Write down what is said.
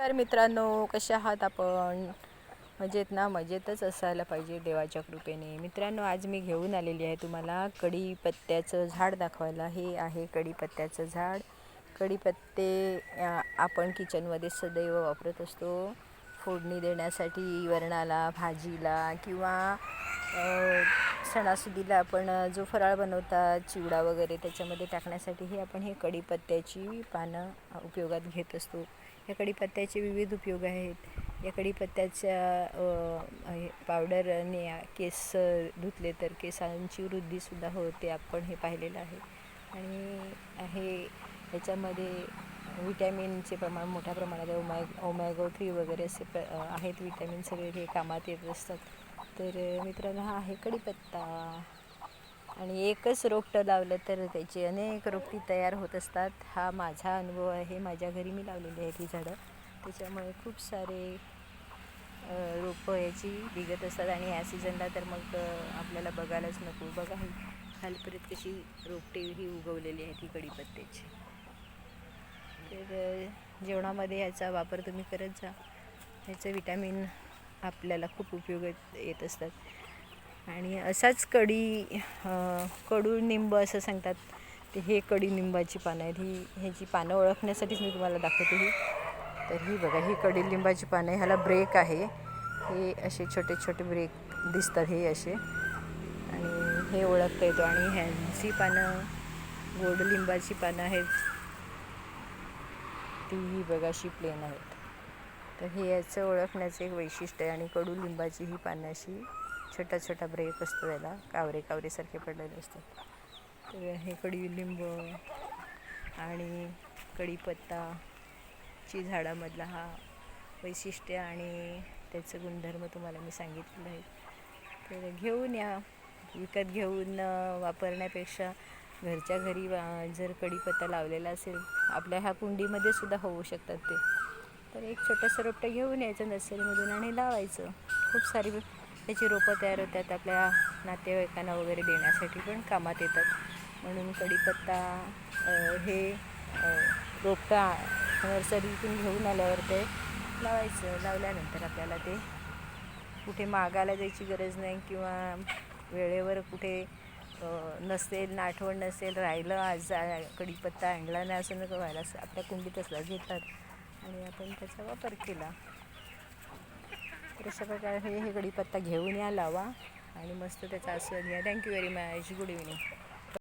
तर मित्रांनो, कशा आहात आपण? मजेत ना? मजेतच असायला पाहिजे देवाच्या कृपेने. मित्रांनो, आज मी घेऊन आलेली आहे तुम्हाला कढीपत्त्याचं झाड दाखवायला. हे आहे कढीपत्त्याचं झाड. कढीपत्ते आपण किचनमध्ये सदैव वापरत असतो, फोडणी देण्यासाठी, वरणाला, भाजीला किंवा सणासुदीला आपण जो फराळ बनवतात, चिवडा वगैरे, त्याच्यामध्ये टाकण्यासाठीही आपण हे कढीपत्त्याची पानं उपयोगात घेत असतो. या कढीपत्त्याचे विविध उपयोग आहेत. या कढीपत्त्याच्या पावडरने केस धुतले तर केसांची वृद्धीसुद्धा होते, आपण हे पाहिलेलं आहे. आणि याच्यामध्ये विटॅमिनचे प्रमाण मोठ्या प्रमाणात आहे. ओमॅगा 3 वगैरे असे आहेत विटॅमिन, सगळे हे कामात येत असतात. तर मित्रांनो, हा आहे कढीपत्ता. आणि एकच रोपटं लावलं तर त्याची अनेक रोपटी तयार होत असतात. हा माझा अनुभव आहे. माझ्या घरी मी लावलेली आहेत ही झाडं, त्याच्यामुळे खूप सारे रोपं याची निघत असतात. आणि ह्या सीझनला तर मग आपल्याला बघायलाच नको. बघा ही खालपर्यंत कशी रोपटे ही उगवलेली आहेत ही कढीपत्त्याची. तर जेवणामध्ये याचा वापर तुम्ही करत जा. ह्याचं विटॅमिन आपल्याला खूप उपयोग येत असतात. आणि असाच कडुनिंब असं सांगतात, ते हे कडुनिंबाची पानं आहेत. ह्याची पानं ओळखण्यासाठीच मी तुम्हाला दाखवते ही. तर ही बघा, ही कडुलिंबाची पानं आहे. ह्याला ब्रेक आहे. हे असे छोटे छोटे ब्रेक दिसतात हे असे, आणि हे ओळखता येतो. आणि ह्यांची पानं गोडलिंबाची पानं आहेत, तीही बघा अशी प्लेन आहेत. तर हे याचं ओळखण्याचं एक वैशिष्ट्य आहे. आणि कडुलिंबाची ही पानं अशी छोटा छोटा ब्रेक असतो, याला कावरेसारखे पडलेले असतात. तर हे कडुलिंब आणि कढीपत्ताची झाडामधला हा वैशिष्ट्य आणि त्याचं गुणधर्म तुम्हाला मी सांगितलेलं आहे. तर घेऊन या. विकत घेऊन वापरण्यापेक्षा घरच्या घरी जर कढीपत्ता लावलेला असेल, आपल्या ह्या कुंडीमध्ये सुद्धा होऊ शकतात ते, तर एक छोटंसं रोपटं घेऊन यायचं नर्सरीमधून आणि लावायचं. खूप सारी त्याची रोपं तयार होतात, आपल्या नातेवाईकांना वगैरे देण्यासाठी पण कामात येतात. म्हणून कढीपत्ता हे रोपटं नर्सरीतून घेऊन आल्यावर ते लावायचं. लावल्यानंतर आपल्याला ते कुठे मागायला जायची गरज नाही, किंवा वेळेवर कुठे नसेल, आठवण नसेल, राहिलं आज कढीपत्ता आणला नाही असं नको व्हायला. आपल्या कुंडीत असला घेतात आणि आपण त्याचा वापर केला. तर अशा प्रकारे हे कढीपत्ता घेऊन या, लावा आणि मस्त त्याचा आस्वाद घ्या. Thank you very much. Good evening.